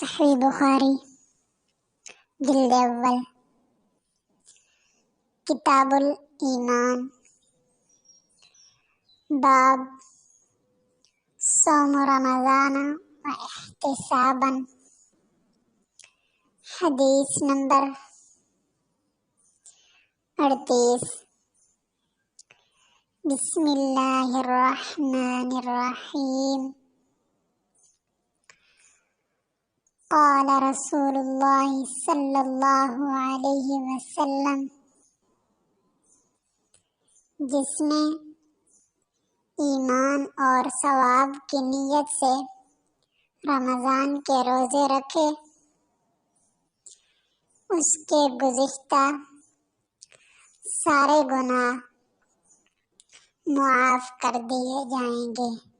صحیح بخاری جلد اول کتاب الایمان باب صوم رمضان و احتسابا حدیث نمبر 38 بسم اللہ الرحمن الرحیم قال رسول اللہ صلی اللہ علیہ وسلم جس نے ایمان اور ثواب کی نیت سے رمضان کے روزے رکھے اس کے گزشتہ سارے گناہ معاف کر دیے جائیں گے۔